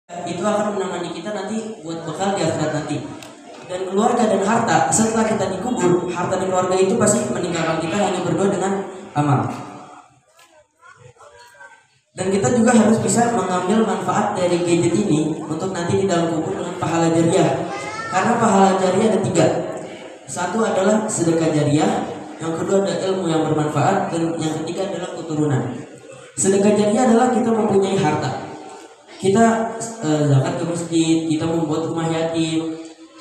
itu akan menemani kita nanti buat bekal di akhirat nanti. Dan keluarga dan harta, setelah kita dikubur, harta dan keluarga itu pasti meninggalkan kita hanya berdua dengan amal. Dan kita juga harus bisa mengambil manfaat dari gadget ini untuk nanti di dalam kubur dengan pahala jariah. Karena pahala jariah ada 3. Satu adalah sedekah jariah, yang kedua ada ilmu yang bermanfaat, dan yang ketiga adalah keturunan. Sedekah jariah adalah kita mempunyai harta, kita zakat ke masjid, kita membuat rumah yatim,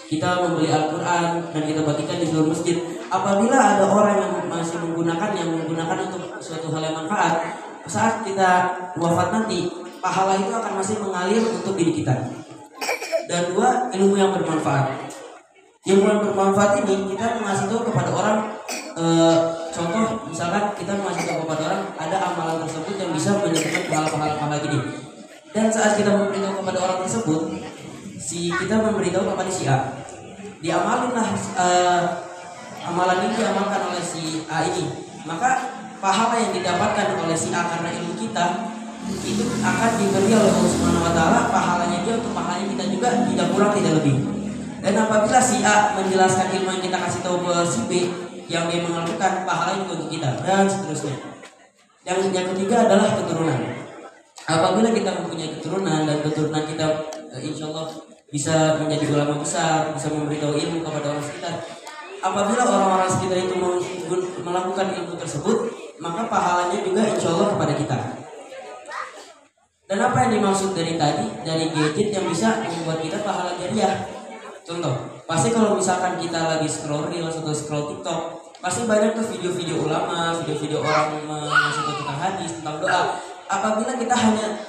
kita membeli Al-Quran dan kita bagikan di seluruh masjid. Apabila ada orang yang masih menggunakan untuk suatu hal yang manfaat, saat kita wafat nanti, pahala itu akan masih mengalir untuk diri kita. Dan 2, ilmu yang bermanfaat. Ilmu yang bermanfaat ini kita mengasih tahu kepada orang, contoh misalkan kita mengasih tahu kepada orang ada amalan tersebut yang bisa menyebabkan pahala-pahala gini. Dan saat kita memberitahu kepada orang tersebut, kita memberitahu kepada si A, diamalinlah amalan ini diamalkan oleh si A ini, maka pahala yang didapatkan oleh si A karena ilmu kita itu akan diberi oleh Allah Subhanahu Wa Taala, pahalanya dia untuk pahalanya kita juga, tidak kurang tidak lebih. Dan apabila si A menjelaskan ilmu yang kita kasih tahu ke si B yang dia mengalukan, pahalanya juga untuk kita, dan seterusnya. Yang ketiga adalah keturunan. Apabila kita mempunyai keturunan dan keturunan kita insya Allah bisa menjadi ulama besar, bisa memberitahu ilmu kepada orang sekitar. Apabila orang-orang sekitar itu melakukan ilmu tersebut, maka pahalanya juga insya Allah kepada kita. Dan apa yang dimaksud dari gadget yang bisa membuat kita pahala jariah? Contoh, pasti kalau misalkan kita lagi scroll reels atau scroll TikTok, pasti banyak tuh video-video ulama, video-video orang mengasih tentang hadis, tentang doa. Apabila kita hanya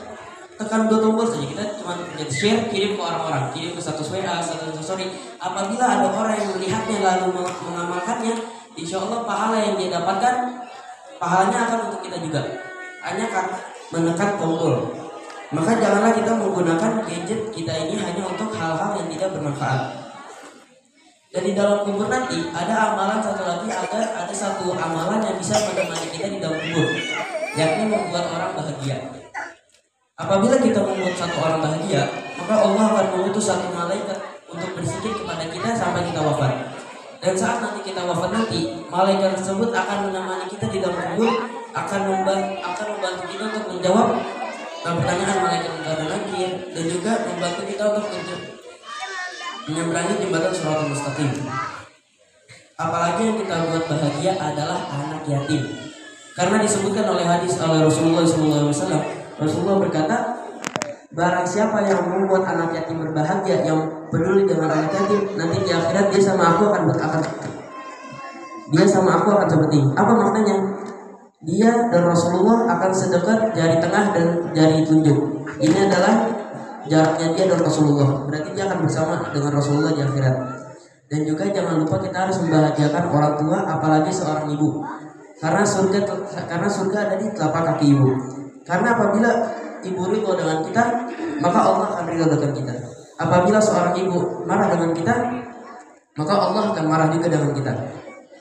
tekan 2 tombol saja, kita cuma share, kirim ke orang-orang, kirim ke status WA, status story. Apabila ada orang yang melihatnya lalu mengamalkannya, insya Allah pahala yang dia dapatkan, pahalanya akan untuk kita juga. Hanya kan menekan tombol. Maka janganlah kita menggunakan gadget kita ini hanya untuk hal-hal yang tidak bermanfaat. Dan di dalam kubur nanti ada amalan satu lagi, ada satu amalan yang bisa menemani kita di dalam kubur, yakni membuat orang bahagia. Apabila kita membuat satu orang bahagia, maka Allah akan mengutus satu malaikat untuk berzikir kepada kita sampai kita wafat. Dan saat nanti kita wafat nanti, malaikat tersebut akan menemani kita di dalam kubur, akan membantu kita untuk menjawab pertanyaan malaikat munkar dan nakir, dan juga membantu kita untuk menyeberangi jembatan Shiratal Mustaqim. Apalagi yang kita buat bahagia adalah anak yatim. Karena disebutkan oleh hadis oleh Rasulullah SAW, Rasulullah berkata, barang siapa yang membuat anak yatim berbahagia, yang peduli dengan anak yatim, nanti di akhirat dia sama aku akan seperti ini. Apa maknanya? Dia dan Rasulullah akan sedekat jari tengah dan jari tunjuk. Ini adalah jaraknya dia dan Rasulullah. Berarti dia akan bersama dengan Rasulullah di akhirat. Dan juga jangan lupa kita harus membahagiakan orang tua, apalagi seorang ibu. Karena surga ada di telapak kaki ibu. Karena apabila ibu ridho dengan kita, maka Allah akan ridho dengan kita. Apabila seorang ibu marah dengan kita, maka Allah akan marah juga dengan kita.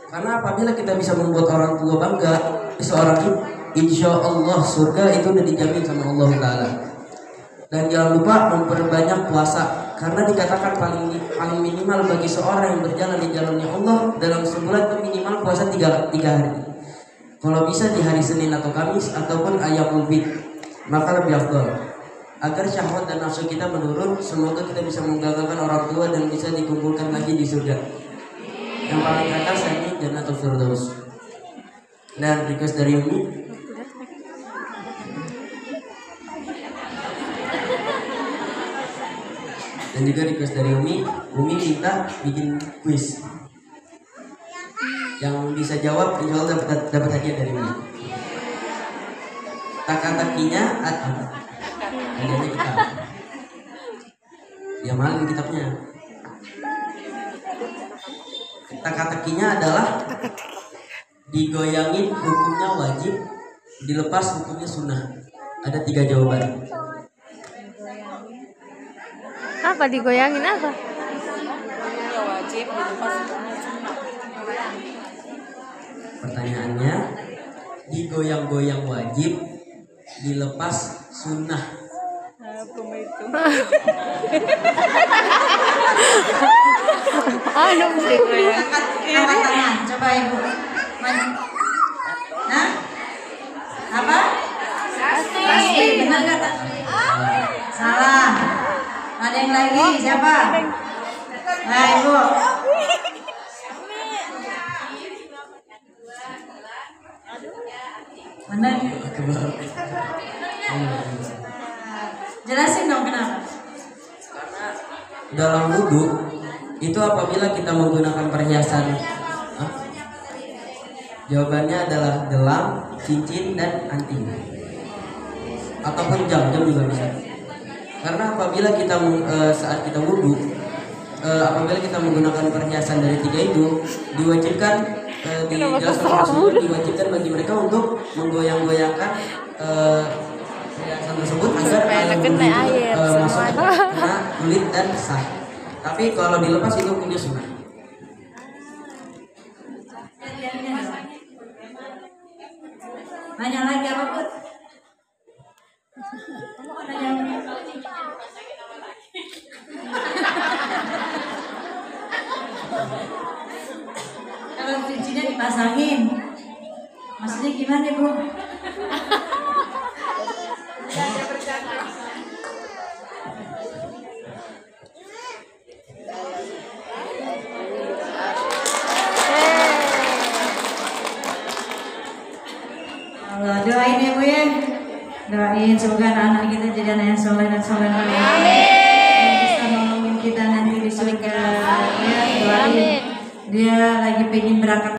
Karena apabila kita bisa membuat orang tua bangga, seorang ibu, insya Allah surga itu sudah dijamin sama Allah Ta'ala. Dan jangan lupa memperbanyak puasa, karena dikatakan paling minimal bagi seorang yang berjalan di jalannya Allah dalam sebulan itu minimal puasa 3 hari. Kalau bisa di hari Senin atau Kamis ataupun Ayyamul Bid, maka lebih afdal. Agar syahwat dan nafsu kita menurun, semoga kita bisa menggagalkan orang tua dan bisa dikumpulkan lagi di surga. Yang paling atas ini Jannatul Firdaus. Dan request dari Umi, dan juga request dari Umi minta bikin kuis. Yang bisa jawab insya Allah dapat hadiah dari Umi. Teka-tekinya hadiahnya kita. Ya malah kitabnya. Teka-tekinya adalah digoyangin hukumnya wajib, dilepas hukumnya sunnah. Ada 3 jawaban. Apa digoyangin apa? Hukumnya wajib, dilepas hukumnya sunnah. Pertanyaannya, digoyang-goyang wajib, dilepas sunnah. Anu mesti goyang. Angkat tangan, coba ibu. Hah? Apa? Pasti, benar nggak tak? Salah. Ada yang lagi, siapa? Nah ibu. Benar? Jelasin dong kenapa? Dalam wudhu itu apabila kita menggunakan perhiasan, jawabannya adalah gelang, cincin, dan anting, ataupun jam juga bisa. Karena apabila kita saat kita wudhu, apabila kita menggunakan perhiasan dari tiga itu, diwajibkan di dalam Rasul diwajibkan bagi mereka untuk menggoyang-goyangkan perhiasan tersebut agar masuk kena kulit dan sah. Tapi kalau dilepas itu punya sunnah. Nanya lagi apa Bud? Kalau cincinnya dipasangin, maksudnya gimana Bu? Allah, doain ya Bu ya. Doain semoga anak-anak kita jadi anak yang soleh dan soleh. Amin. Yang bisa nolongin kita nanti di surga. Ya, doain. Dia lagi pengen berangkat